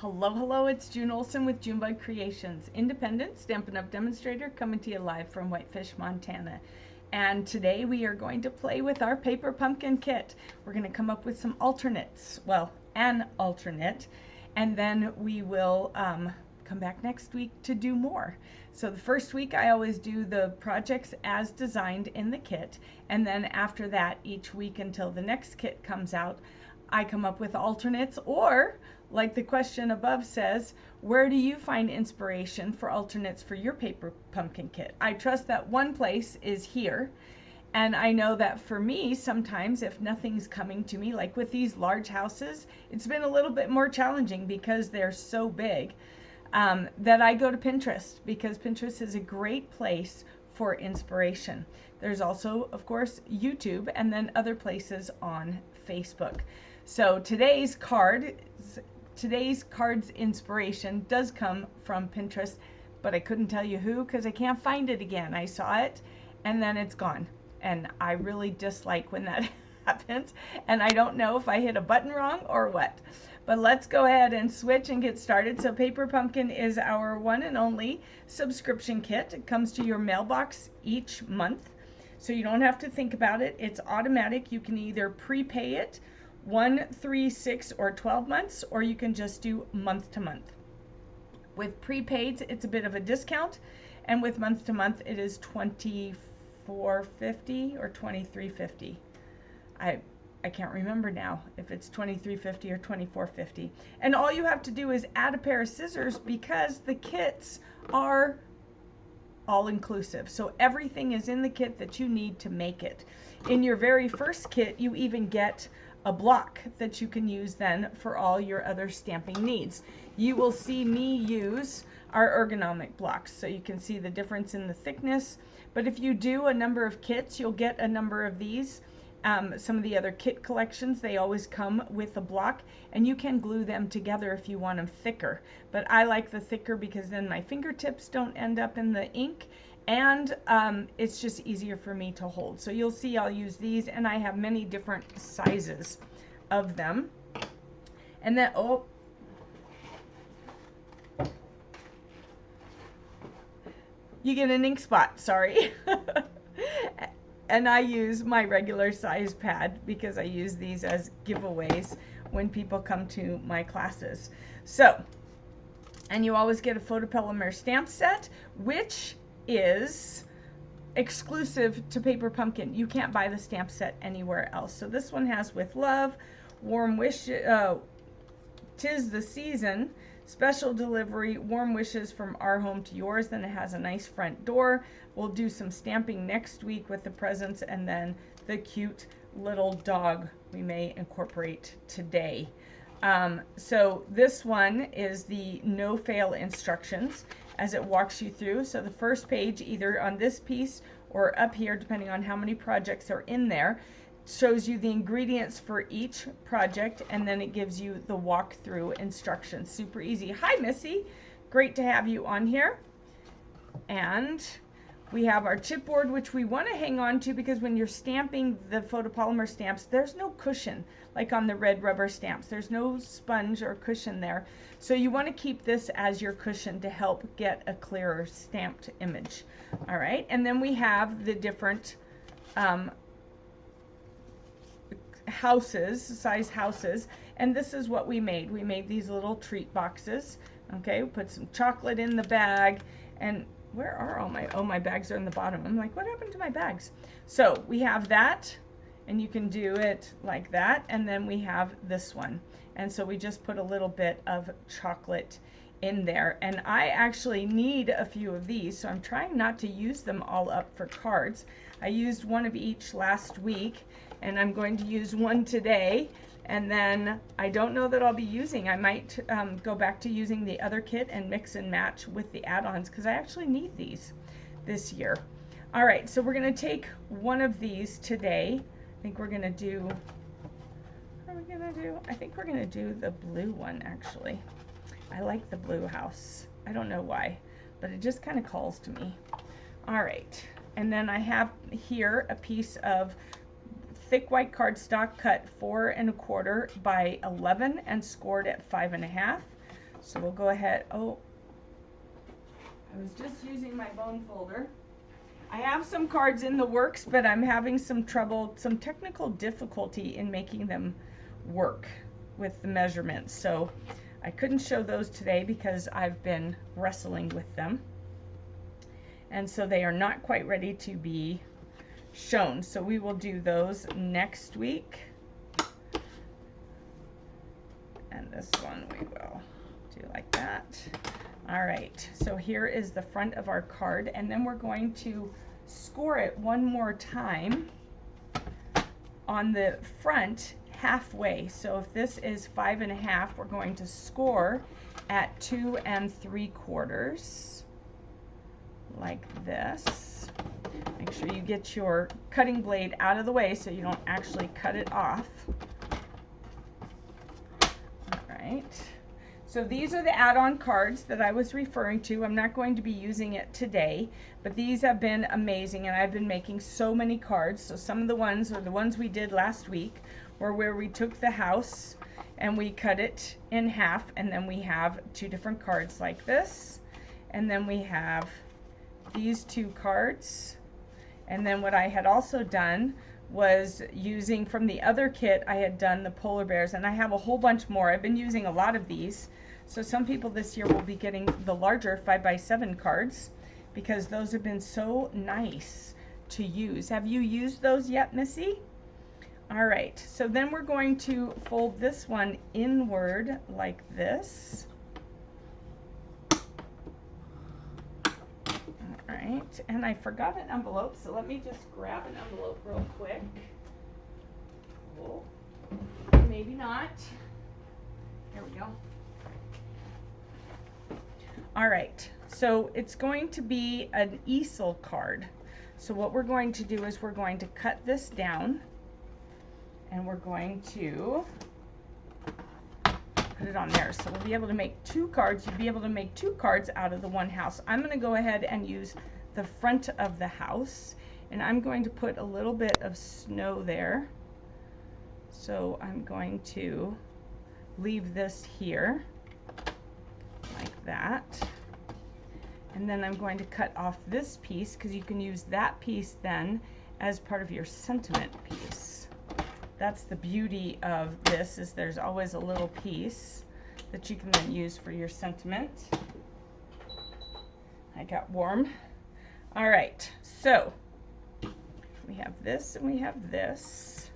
Hello, hello, it's June Olson with Junebug Creations, independent Stampin' Up! Demonstrator coming to you live from Whitefish, Montana. And today we are going to play with our paper pumpkin kit. We're going to come up with some alternates, well, an alternate, and then we will come back next week to do more. So the first week I always do the projects as designed in the kit, and then after that, each week until the next kit comes out, I come up with alternates, or like the question above says, where do you find inspiration for alternates for your paper pumpkin kit? I trust that one place is here, and I know that for me, sometimes if nothing's coming to me, like with these large houses, it's been a little bit more challenging because they're so big, that I go to Pinterest, because Pinterest is a great place for inspiration. There's also, of course, YouTube, and then other places on Facebook. So today's cards inspiration does come from Pinterest, but I couldn't tell you who because I can't find it again. I saw it and then it's gone, and I really dislike when that happens, and I don't know if I hit a button wrong or what. But let's go ahead and switch and get started. So Paper Pumpkin is our one and only subscription kit. It comes to your mailbox each month, so you don't have to think about it. It's automatic. You can either prepay it 1, 3, 6, or 12 months, or you can just do month to month. With prepaids, it's a bit of a discount, and with month to month, it is $24.50 or $23.50. I can't remember now if it's $23.50 or $24.50. And all you have to do is add a pair of scissors, because the kits are all inclusive. So everything is in the kit that you need to make it. In your very first kit, you even get a block that you can use then for all your other stamping needs. You will see me use our ergonomic blocks, so you can see the difference in the thickness. But if you do a number of kits, you'll get a number of these. Some of the other kit collections, they always come with a block, and you can glue them together if you want them thicker. But I like the thicker because then my fingertips don't end up in the ink, and it's just easier for me to hold. So you'll see I'll use these, and I have many different sizes of them. And then, oh, you get an ink spot, sorry. And I use my regular size pad because I use these as giveaways when people come to my classes. So, and you always get a photopolymer stamp set, which is exclusive to Paper Pumpkin. You can't buy the stamp set anywhere else. So this one has With Love, Warm Wish, 'Tis the Season, Special Delivery, Warm Wishes from Our Home to Yours. Then it has a nice front door. We'll do some stamping next week with the presents, and then the cute little dog we may incorporate today. So this one is the no fail instructions as it walks you through. So the first page, either on this piece or up here, depending on how many projects are in there, shows you the ingredients for each project, and then it gives you the walkthrough instructions. Super easy. Hi, Missy. Great to have you on here. And we have our chipboard, which we want to hang on to because when you're stamping the photopolymer stamps, there's no cushion like on the red rubber stamps. There's no sponge or cushion there. So you want to keep this as your cushion to help get a clearer stamped image. All right, and then we have the different size houses, and this is what we made. We made these little treat boxes. Okay, we put some chocolate in the bag, and where are all my, oh, my bags are in the bottom. I'm like, what happened to my bags? So we have that, and you can do it like that, and then we have this one, and so we just put a little bit of chocolate in there, and I actually need a few of these, so I'm trying not to use them all up for cards. I used one of each last week, and I'm going to use one today, and then I don't know that I'll be using. I might go back to using the other kit and mix and match with the add-ons, because I actually need these this year. All right, so we're going to take one of these today. I think we're going to do, what are we going to do? I think we're going to do the blue one, actually. I like the blue house. I don't know why, but it just kind of calls to me. All right, and then I have here a piece of thick white cardstock cut 4 1/4 by 11 and scored at 5 1/2. So we'll go ahead. Oh, I was just using my bone folder. I have some cards in the works, but I'm having some trouble, some technical difficulty in making them work with the measurements. So I couldn't show those today because I've been wrestling with them. And so they are not quite ready to be shown. So we will do those next week. And this one we will do like that. All right, so here is the front of our card, and then we're going to score it one more time on the front halfway. So if this is 5 1/2, we're going to score at 2 3/4, like this. Make sure you get your cutting blade out of the way so you don't actually cut it off. All right. So these are the add-on cards that I was referring to. I'm not going to be using it today, but these have been amazing, and I've been making so many cards. So some of the ones are the ones we did last week, were where we took the house and we cut it in half, and then we have 2 different cards like this. And then we have these 2 cards. And then what I had also done was using from the other kit, I had done the polar bears, and I have a whole bunch more. I've been using a lot of these. So some people this year will be getting the larger 5x7 cards because those have been so nice to use. Have you used those yet, Missy? All right, so then we're going to fold this one inward like this. All right, and I forgot an envelope, so let me just grab an envelope real quick. Oh, maybe not. There we go. All right, so it's going to be an easel card. So what we're going to do is we're going to cut this down, and we're going to put it on there. So we'll be able to make 2 cards. You'll be able to make 2 cards out of the one house. I'm going to go ahead and use the front of the house, and I'm going to put a little bit of snow there. So I'm going to leave this here like that. And then I'm going to cut off this piece because you can use that piece then as part of your sentiment piece. That's the beauty of this, is there's always a little piece that you can then use for your sentiment. I got warm. All right, so we have this and we have this.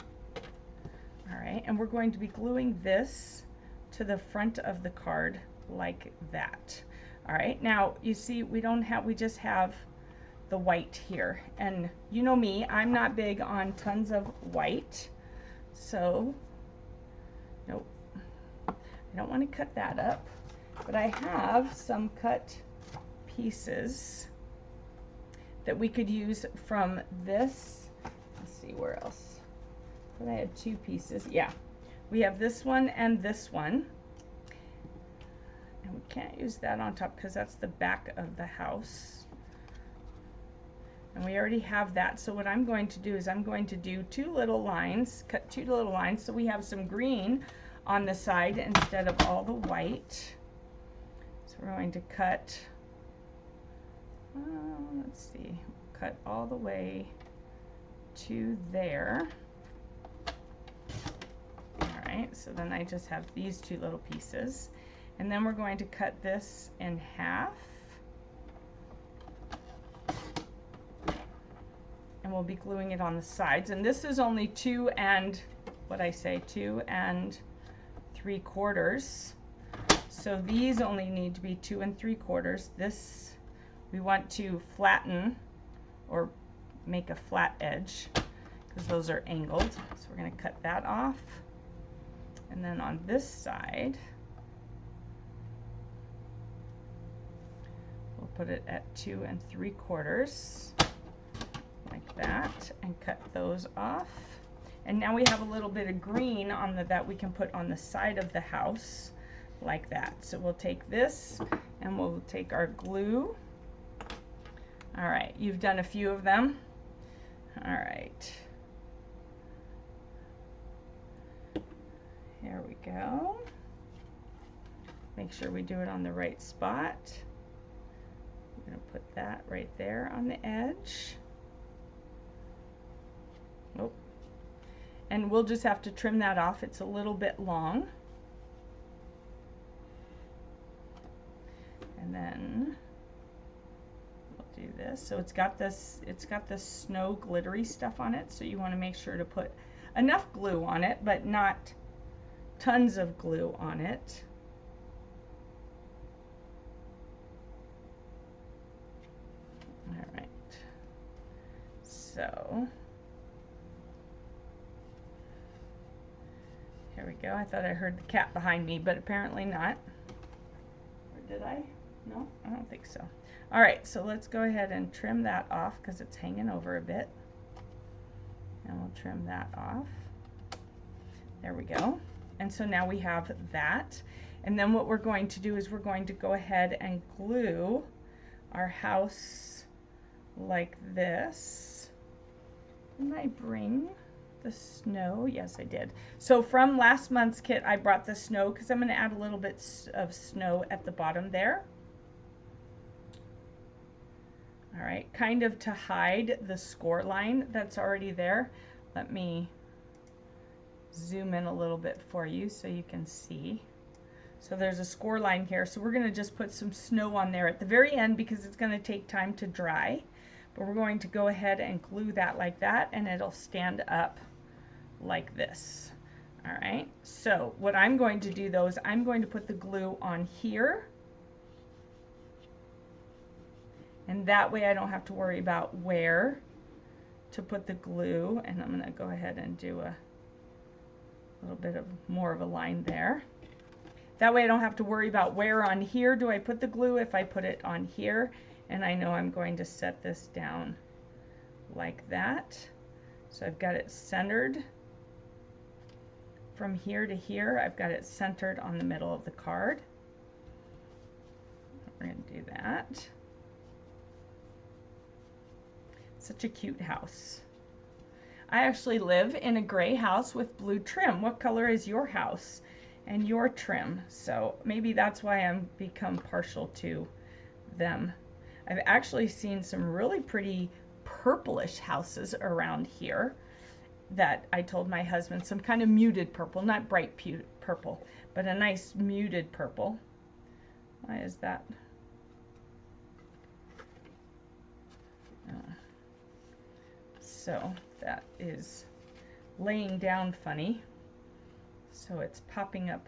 All right, and we're going to be gluing this to the front of the card like that. All right, now you see we just have the white here, and you know me, I'm not big on tons of white, so nope, I don't want to cut that up, but I have some cut pieces that we could use from this. Let's see where else, but I had 2 pieces. Yeah, we have this one and this one. And we can't use that on top because that's the back of the house. And we already have that. So what I'm going to do is I'm going to do 2 little lines, cut 2 little lines so we have some green on the side instead of all the white. So we're going to cut, let's see, cut all the way to there. All right, so then I just have these 2 little pieces. And then we're going to cut this in half. And we'll be gluing it on the sides. And this is only 2 3/4. So these only need to be 2 3/4. This, we want to flatten or make a flat edge because those are angled. So we're going to cut that off. And then on this side, we'll put it at 2 3/4 like that and cut those off. And now we have a little bit of green on that we can put on the side of the house like that. So we'll take this and we'll take our glue. All right, you've done a few of them. All right. Here we go. Make sure we do it on the right spot. I'm going to put that right there on the edge. Oh. And we'll just have to trim that off. It's a little bit long. And then we'll do this. So it's got this snow glittery stuff on it. So you want to make sure to put enough glue on it, but not tons of glue on it. All right. So here we go. I thought I heard the cat behind me, but apparently not. Or did I? No, I don't think so. All right, so let's go ahead and trim that off because it's hanging over a bit. And we'll trim that off. There we go. And so now we have that. And then what we're going to do is we're going to go ahead and glue our house like this. Didn't I bring the snow? Yes, I did. So from last month's kit, I brought the snow because I'm going to add a little bit of snow at the bottom there. All right, kind of to hide the score line that's already there. Let me zoom in a little bit for you so you can see. So there's a score line here. So we're going to just put some snow on there at the very end because it's going to take time to dry. But we're going to go ahead and glue that like that, and it'll stand up like this. All right, so what I'm going to do though is I'm going to put the glue on here. And that way I don't have to worry about where to put the glue. And I'm going to go ahead and do a little bit of more of a line there. That way I don't have to worry about where on here do I put the glue if I put it on here. And I know I'm going to set this down like that. So I've got it centered from here to here. I've got it centered on the middle of the card. We're going to do that. Such a cute house. I actually live in a gray house with blue trim. What color is your house and your trim? So maybe that's why I'm become partial to them. I've actually seen some really pretty purplish houses around here that I told my husband, some kind of muted purple, not bright purple, but a nice muted purple. Why is that? So that is laying down funny. So it's popping up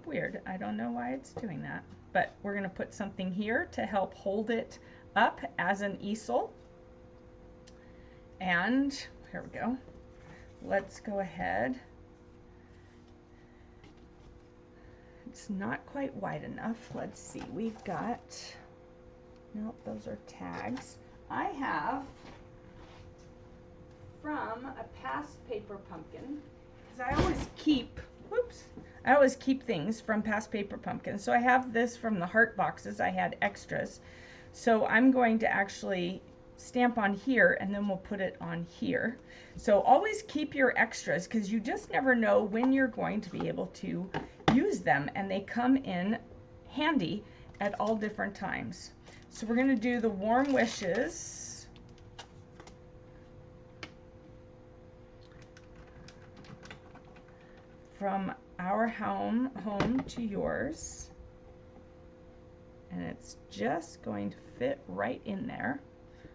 weird. I don't know why it's doing that. But we're going to put something here to help hold it up as an easel. And here we go. Let's go ahead. It's not quite wide enough. Let's see. We've got, nope, those are tags. I have from a past paper pumpkin, because I always keep, I always keep things from past paper pumpkins. So I have this from the heart boxes. I had extras. So I'm going to actually stamp on here and then we'll put it on here. So always keep your extras because you just never know when you're going to be able to use them, and they come in handy at all different times. So we're going to do the warm wishes. From our home to yours, and it's just going to fit right in there.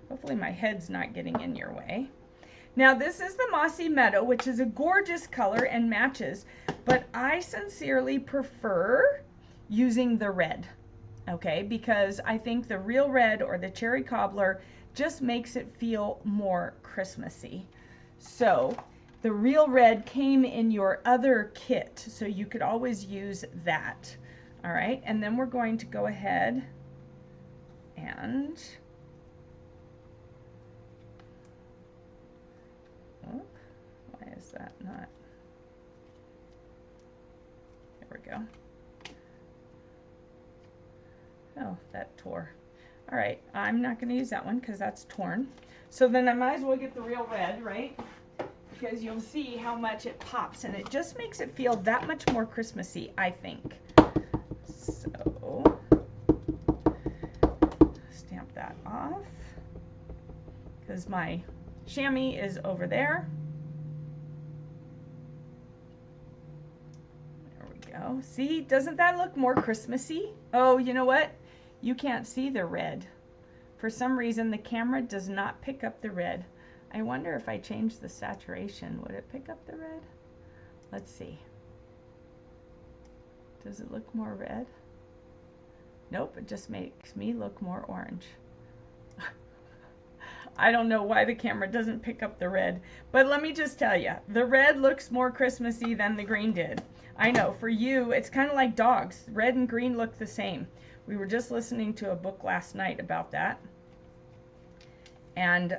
Hopefully my head's not getting in your way. Now this is the Mossy Meadow, which is a gorgeous color and matches, but I sincerely prefer using the red, okay, because I think the real red or the cherry cobbler just makes it feel more Christmassy. So the real red came in your other kit, so you could always use that. All right, and then we're going to go ahead and why is that not? There we go. Oh, that tore. All right, I'm not going to use that one because that's torn. So then I might as well get the real red, right? Because you'll see how much it pops, and it just makes it feel that much more Christmassy, I think. because my chamois is over there. There we go. See, doesn't that look more Christmassy? Oh, you know what? You can't see the red. For some reason, the camera does not pick up the red. I wonder if I change the saturation, would it pick up the red? Let's see. Does it look more red? Nope, it just makes me look more orange. I don't know why the camera doesn't pick up the red, but let me just tell you, the red looks more Christmassy than the green did. I know, for you, it's kind of like dogs. Red and green look the same. We were just listening to a book last night about that. And,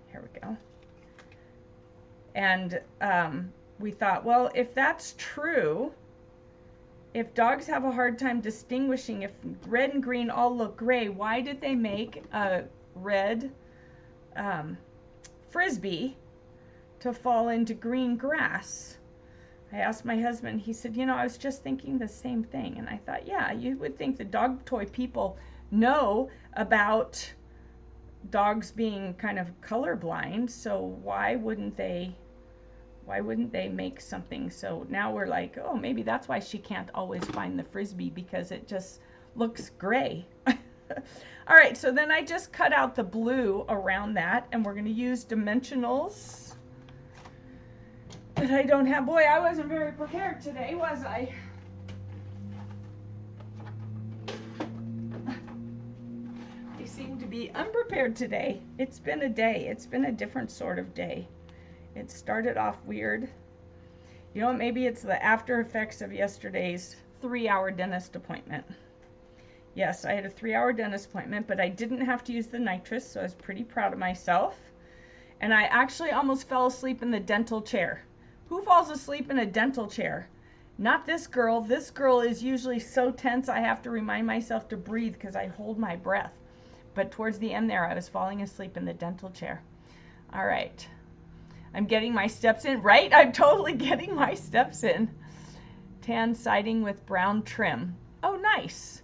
here we go. And we thought, well, if that's true, if dogs have a hard time distinguishing, if red and green all look gray, why did they make a red frisbee to fall into green grass? I asked my husband, he said, you know, I was just thinking the same thing. And I thought, yeah, you would think the dog toy people know about dogs being kind of colorblind, so why wouldn't they make something? So now we're like, oh, maybe that's why she can't always find the frisbee, because it just looks gray. All right, so then I just cut out the blue around that, and we're going to use dimensionals that I don't have. Boy, I wasn't very prepared today, was I? I seem to be unprepared today. It's been a day. It's been a different sort of day. It started off weird. You know, maybe it's the after effects of yesterday's 3-hour dentist appointment. Yes, I had a 3-hour dentist appointment, but I didn't have to use the nitrous, so I was pretty proud of myself. And I actually almost fell asleep in the dental chair. Who falls asleep in a dental chair? Not this girl. This girl is usually so tense I have to remind myself to breathe because I hold my breath. But towards the end there, I was falling asleep in the dental chair. All right. I'm getting my steps in, right? I'm totally getting my steps in. Tan siding with brown trim. Oh, nice.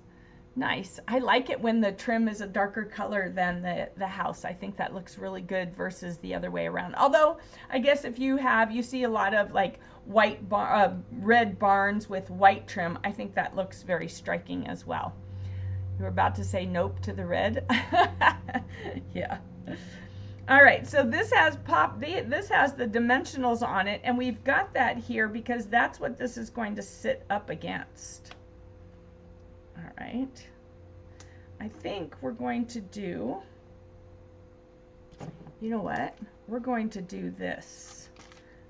Nice. I like it when the trim is a darker color than the house. I think that looks really good versus the other way around. Although, I guess if you see a lot of like red barns with white trim, I think that looks very striking as well. You were about to say nope to the red? Yeah. All right, so this has the dimensionals on it, and we've got that here because that's what this is going to sit up against. All right, I think we're going to do, you know what? We're going to do this.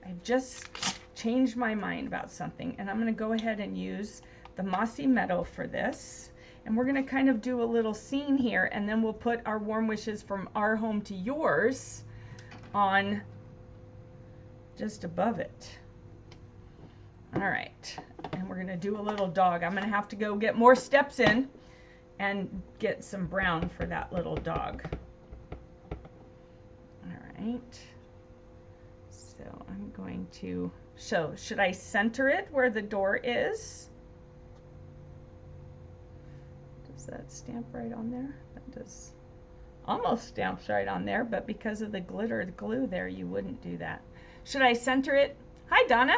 I just changed my mind about something, and I'm going to go ahead and use the Mossy Meadow for this. And we're going to kind of do a little scene here, and then we'll put our warm wishes from our home to yours on just above it. All right, and we're going to do a little dog. I'm going to have to go get more steps in and get some brown for that little dog. All right, so I'm going to should I center it where the door is? Does that stamp right on there? That does. Almost stamps right on there, but because of the glittered glue there, you wouldn't do that. Should I center it? Hi, Donna.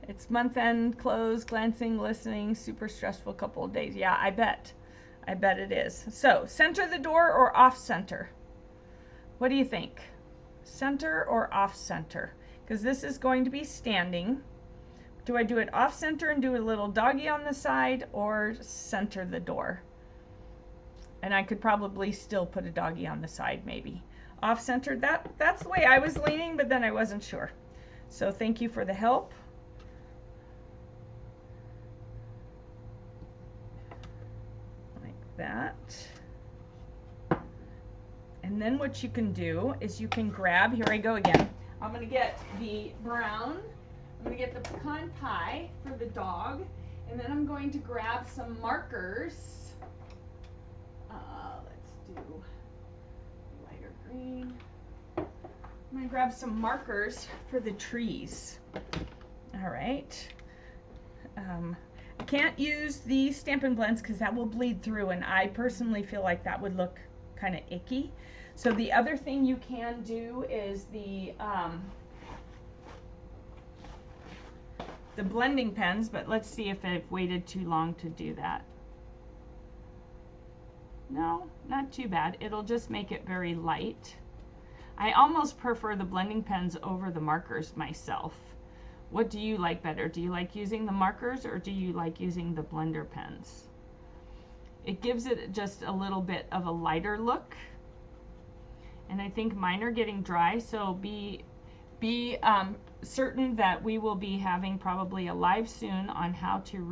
It's month-end close, glancing, listening, super stressful couple of days. Yeah, I bet. I bet it is. So, center the door or off-center? What do you think? Center or off-center? Because this is going to be standing. Do I do it off-center and do a little doggy on the side, or center the door? And I could probably still put a doggy on the side, maybe. Off-center, that's the way I was leaning, but then I wasn't sure. So thank you for the help. Like that. And then what you can do is you can grab, here I go again. I'm going to get the brown. I'm going to get the pecan pie for the dog, and then I'm going to grab some markers. Let's do lighter green. I'm going to grab some markers for the trees. All right. I can't use the Stampin' Blends because that will bleed through, and I personally feel like that would look kind of icky. So the other thing you can do is the blending pens, but let's see if I've waited too long to do that. No, not too bad. It'll just make it very light. I almost prefer the blending pens over the markers myself. What do you like better? Do you like using the markers or do you like using the blender pens? It gives it just a little bit of a lighter look. And I think mine are getting dry, so be certain that we will be having probably a live soon on how to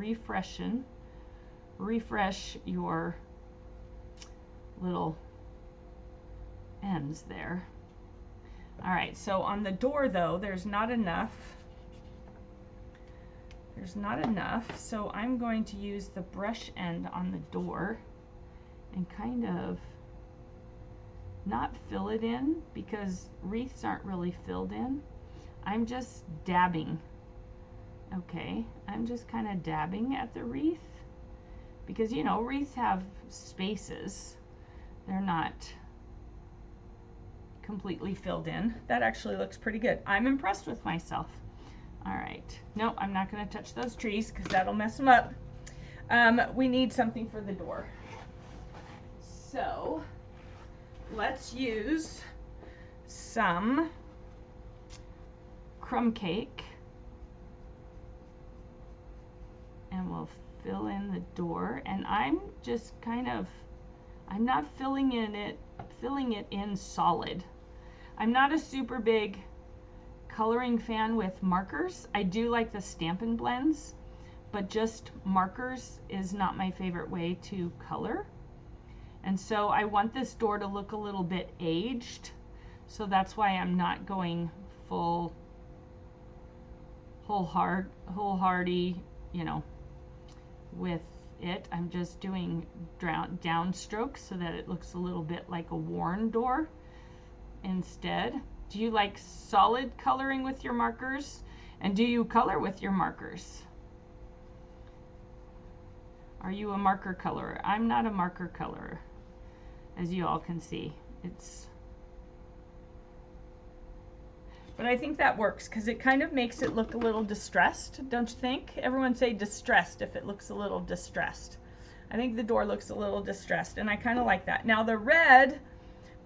refresh your little ends there. All right, so on the door though, there's not enough. So I'm going to use the brush end on the door and kind of not fill it in, because wreaths aren't really filled in. I'm just dabbing. Okay, I'm just kind of dabbing at the wreath, because you know, wreaths have spaces. They're not completely filled in. That actually looks pretty good. I'm impressed with myself. All right, no, I'm not going to touch those trees because that'll mess them up. We need something for the door. So let's use some crumb cake and we'll fill in the door. And I'm just kind of, I'm not filling it in solid. I'm not a super big coloring fan with markers. I do like the Stampin' Blends, but just markers is not my favorite way to color. And so I want this door to look a little bit aged, so that's why I'm not going full wholehearty, you know, with it. I'm just doing down strokes so that it looks a little bit like a worn door instead. Do you like solid coloring with your markers? And do you color with your markers? Are you a marker colorer? I'm not a marker colorer, as you all can see. But I think that works because it kind of makes it look a little distressed, don't you think? Everyone say distressed if it looks a little distressed. I think the door looks a little distressed, and I kind of like that. Now the red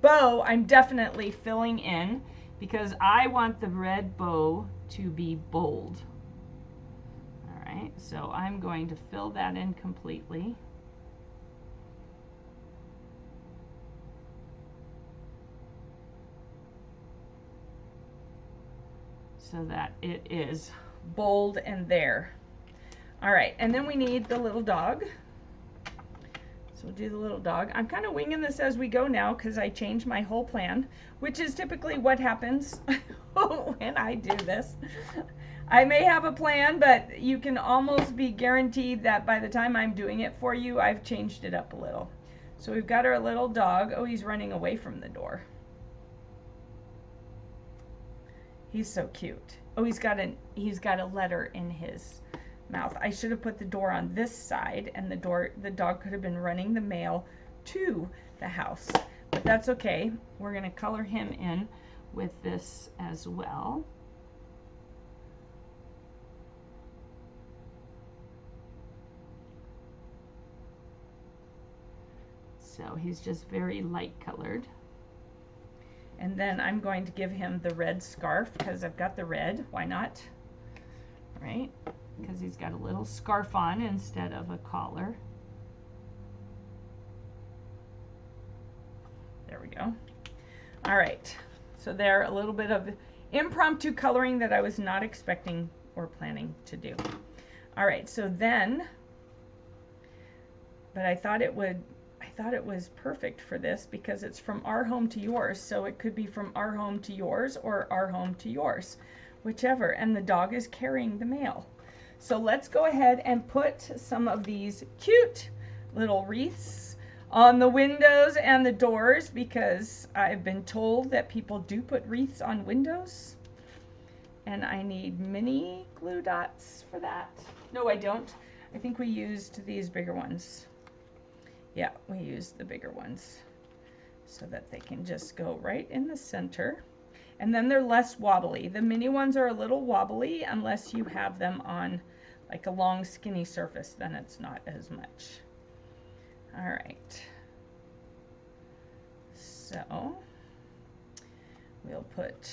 bow I'm definitely filling in because I want the red bow to be bold. All right, so I'm going to fill that in completely. So that it is bold and there. All right, and then we need the little dog. So we'll do the little dog. I'm kind of winging this as we go now because I changed my whole plan, which is typically what happens when I do this. I may have a plan, but you can almost be guaranteed that by the time I'm doing it for you, I've changed it up a little. So we've got our little dog. Oh, he's running away from the door. He's so cute. Oh, he's got a letter in his mouth. I should have put the door on this side, and the dog could have been running the mail to the house. But that's okay. We're going to color him in with this as well. So he's just very light colored. And then I'm going to give him the red scarf because I've got the red. Why not? All right, because he's got a little scarf on instead of a collar. There we go. All right, so there, a little bit of impromptu coloring that I was not expecting or planning to do. All right, so then, but I thought it was perfect for this because it's from our home to yours, so it could be from our home to yours or our home to yours, whichever, and the dog is carrying the mail. So let's go ahead and put some of these cute little wreaths on the windows and the doors because I've been told that people do put wreaths on windows, and I need mini glue dots for that. No, I don't. I think we used these bigger ones. Yeah, we used the bigger ones. so that they can just go right in the center. And then they're less wobbly. The mini ones are a little wobbly unless you have them on like a long skinny surface, then it's not as much. All right. So we'll put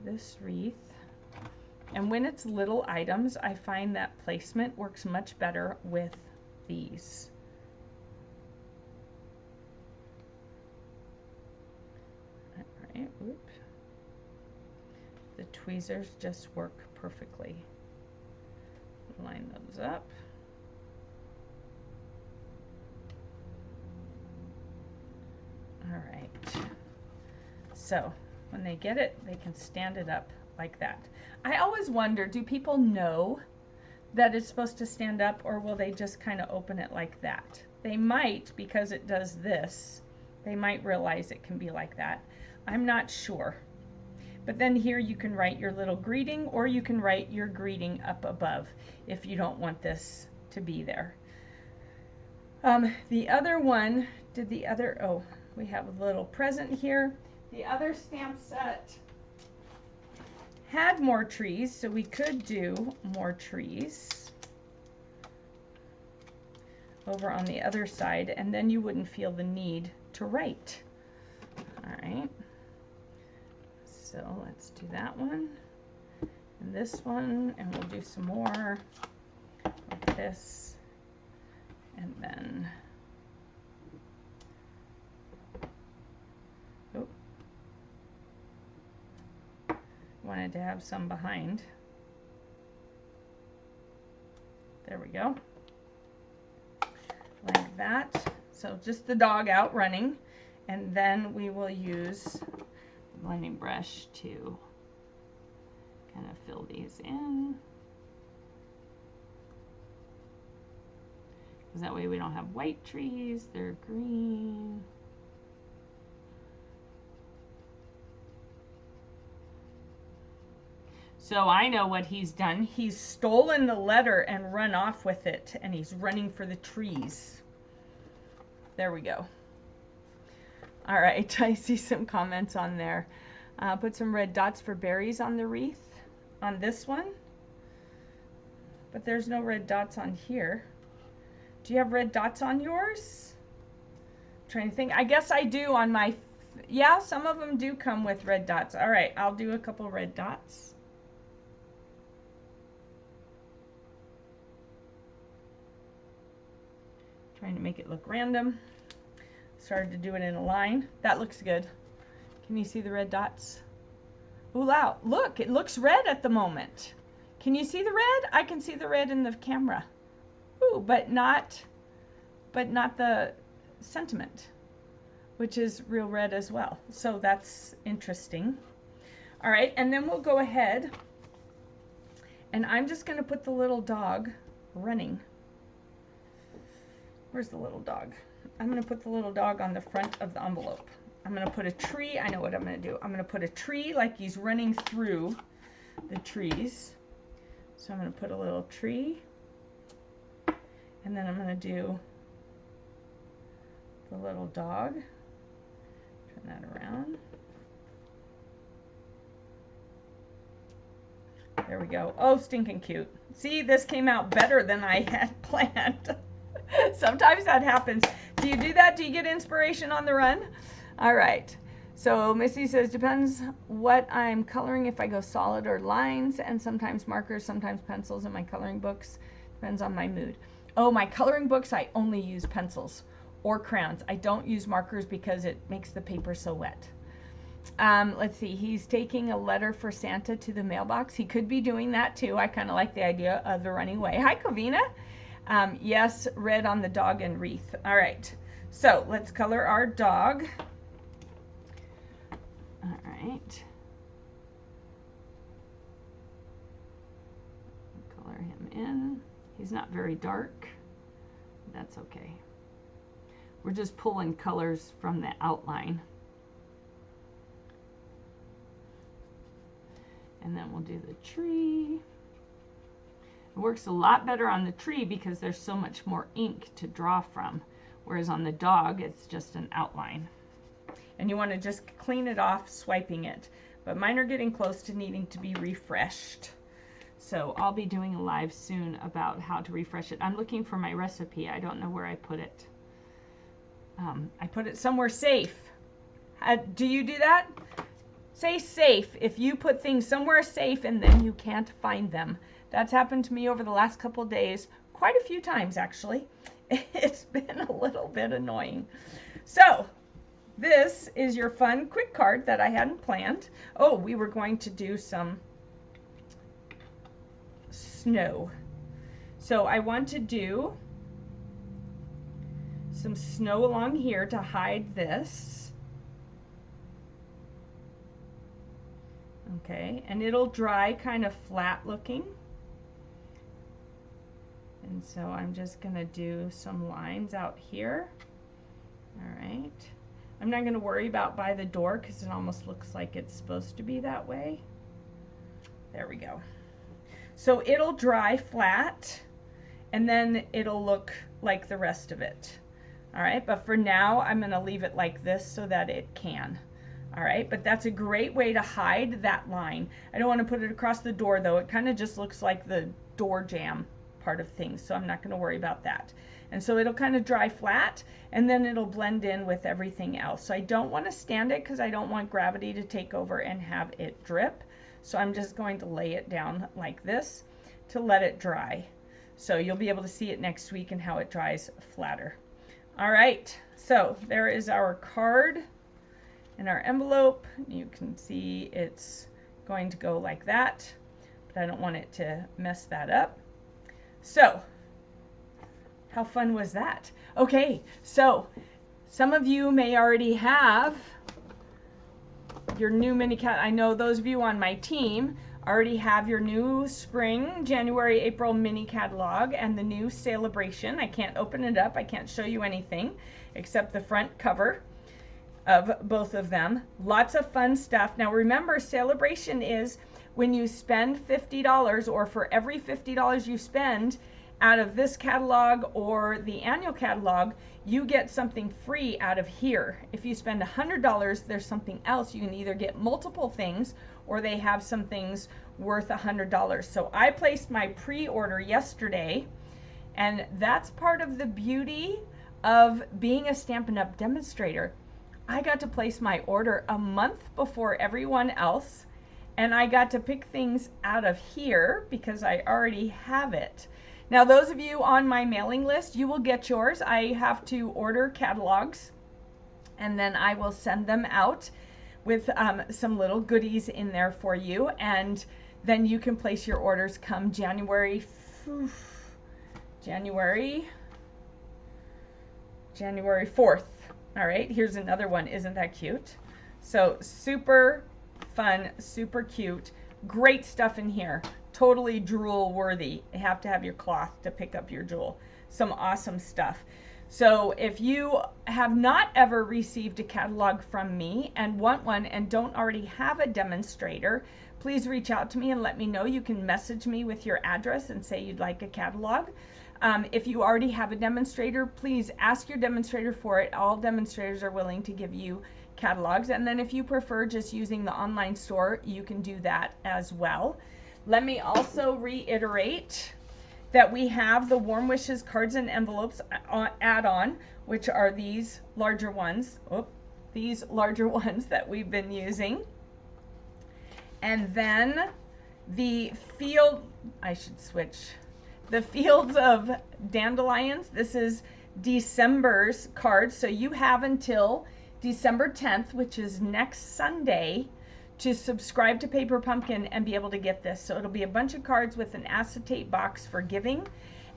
this wreath. And when it's little items, I find that placement works much better with these. Oops. The tweezers just work perfectly. Line those up. All right. So when they get it, they can stand it up like that. I always wonder, do people know that it's supposed to stand up, or will they just kind of open it like that? They might, because it does this. They might realize it can be like that. I'm not sure. But then here you can write your little greeting, or you can write your greeting up above if you don't want this to be there. The other one, oh, we have a little present here. The other stamp set had more trees, so we could do more trees over on the other side, and then you wouldn't feel the need to write. All right. So let's do that one and this one, and we'll do some more with this, and then wanted to have some behind. There we go, like that. So just the dog out running, and then we will use blending brush to kind of fill these in, because that way we don't have white trees, they're green. So I know what he's done. He's stolen the letter and run off with it, and he's running for the trees. There we go. All right, I see some comments on there. Put some red dots for berries on the wreath on this one, but there's no red dots on here. Do you have red dots on yours? I'm trying to think. I guess I do on my, yeah, some of them do come with red dots. All right, I'll do a couple red dots. Trying to make it look random. Started to do it in a line. That looks good. Can you see the red dots? Ooh, wow. Look, it looks red at the moment. Can you see the red? I can see the red in the camera. Ooh, but not the sentiment, which is real red as well. So that's interesting. All right, and then we'll go ahead, and I'm just going to put the little dog running. Where's the little dog? I'm going to put the little dog on the front of the envelope. I'm going to put a tree. I know what I'm going to do. I'm going to put a tree like he's running through the trees. So I'm going to put a little tree. And then I'm going to do the little dog. Turn that around. There we go. Oh, stinking cute. See, this came out better than I had planned. Sometimes that happens. Do you do that? Do you get inspiration on the run? All right. So Missy says, depends what I'm coloring, if I go solid or lines, and sometimes markers, sometimes pencils in my coloring books. Depends on my mood. Oh, my coloring books, I only use pencils or crayons. I don't use markers because it makes the paper so wet. Let's see. He's taking a letter for Santa to the mailbox. He could be doing that too. I kind of like the idea of the running away. Hi, Covina. Yes, red on the dog and wreath. All right, so let's color our dog. All right. Color him in. He's not very dark. That's okay. We're just pulling colors from the outline. And then we'll do the tree. It works a lot better on the tree because there's so much more ink to draw from. whereas on the dog, it's just an outline. And you want to just clean it off swiping it. But mine are getting close to needing to be refreshed. So I'll be doing a live soon about how to refresh it. I'm looking for my recipe. I don't know where I put it. I put it somewhere safe. Do you do that? Say safe if you put things somewhere safe and then you can't find them. That's happened to me over the last couple of days, quite a few times actually. It's been a little bit annoying. So this is your fun quick card that I hadn't planned. Oh, we were going to do some snow. So I want to do some snow along here to hide this. Okay, and it'll dry kind of flat looking. And so I'm just going to do some lines out here. All right. I'm not going to worry about by the door because it almost looks like it's supposed to be that way. There we go. So it'll dry flat and then it'll look like the rest of it. All right, but for now I'm going to leave it like this so that it can. All right, but that's a great way to hide that line. I don't want to put it across the door though. It kind of just looks like the door jamb part of things, so I'm not going to worry about that. And so it'll kind of dry flat and then it'll blend in with everything else. So I don't want to stand it because I don't want gravity to take over and have it drip. So I'm just going to lay it down like this to let it dry. So you'll be able to see it next week and how it dries flatter. All right, so there is our card and our envelope. You can see it's going to go like that, but I don't want it to mess that up. So how fun was that? Okay, so some of you may already have your new mini cat. I know those of you on my team already have your new spring, January, April mini catalog and the new celebration. I can't open it up. I can't show you anything except the front cover of both of them. Lots of fun stuff. Now remember, celebration is when you spend $50 or for every $50 you spend out of this catalog or the annual catalog, you get something free out of here. If you spend $100, there's something else. You can either get multiple things or they have some things worth $100. So I placed my pre-order yesterday, and that's part of the beauty of being a Stampin' Up! Demonstrator. I got to place my order a month before everyone else, and I got to pick things out of here because I already have it. Now those of you on my mailing list, you will get yours. I have to order catalogs and then I will send them out with some little goodies in there for you, and then you can place your orders come January 4th. All right, here's another one. Isn't that cute? So super fun, super cute, great stuff in here. Totally drool worthy. You have to have your cloth to pick up your jewel. Some awesome stuff. So if you have not ever received a catalog from me and want one and don't already have a demonstrator, please reach out to me and let me know. You can message me with your address and say you'd like a catalog. If you already have a demonstrator, please ask your demonstrator for it. All demonstrators are willing to give you catalogs. And then if you prefer just using the online store, you can do that as well. Let me also reiterate that we have the Warm Wishes cards and envelopes add-on, which are these larger ones. These larger ones that we've been using. And then the the Fields of Dandelions. This is December's cards, so you have until December 10th, which is next Sunday, to subscribe to Paper Pumpkin and be able to get this. So it'll be a bunch of cards with an acetate box for giving.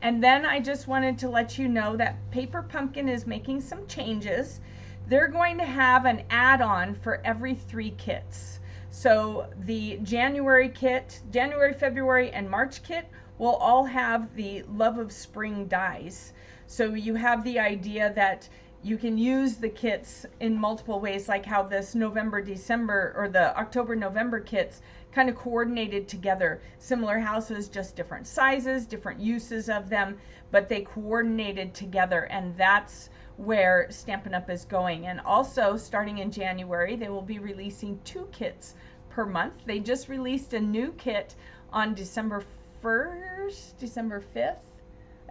And then I just wanted to let you know that Paper Pumpkin is making some changes. They're going to have an add-on for every 3 kits. So the January kit, January, February, and March kit will all have the Love of Spring dies. So you have the idea that you can use the kits in multiple ways, like how this November, December, or the October, November kits kind of coordinated together. Similar houses, just different sizes, different uses of them, but they coordinated together, and that's where Stampin' Up! Is going. And also, starting in January, they will be releasing 2 kits per month. They just released a new kit on December 1st, December 5th.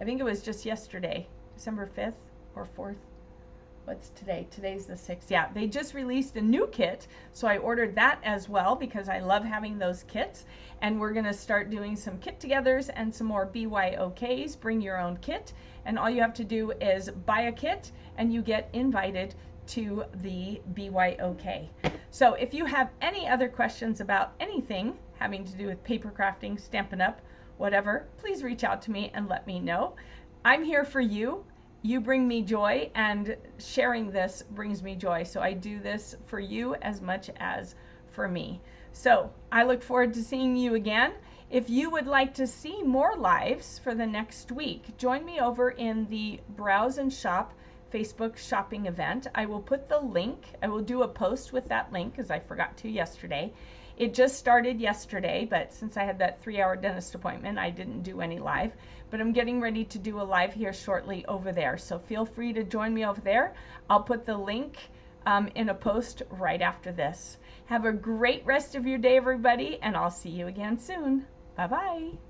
I think it was just yesterday, December 5th or 4th. What's today? Today's the 6th. Yeah, they just released a new kit, so I ordered that as well because I love having those kits. And we're going to start doing some kit-togethers and some more BYOKs, bring your own kit. And all you have to do is buy a kit and you get invited to the BYOK. So if you have any other questions about anything having to do with paper crafting, Stampin' Up, whatever, please reach out to me and let me know. I'm here for you. You bring me joy, and sharing this brings me joy. So I do this for you as much as for me. So I look forward to seeing you again. If you would like to see more lives for the next week, join me over in the Browse and Shop Facebook shopping event. I will put the link. I will do a post with that link because I forgot to yesterday. It just started yesterday, but since I had that 3-hour dentist appointment, I didn't do any live. But I'm getting ready to do a live here shortly over there. So feel free to join me over there. I'll put the link in a post right after this. Have a great rest of your day, everybody, and I'll see you again soon. Bye-bye.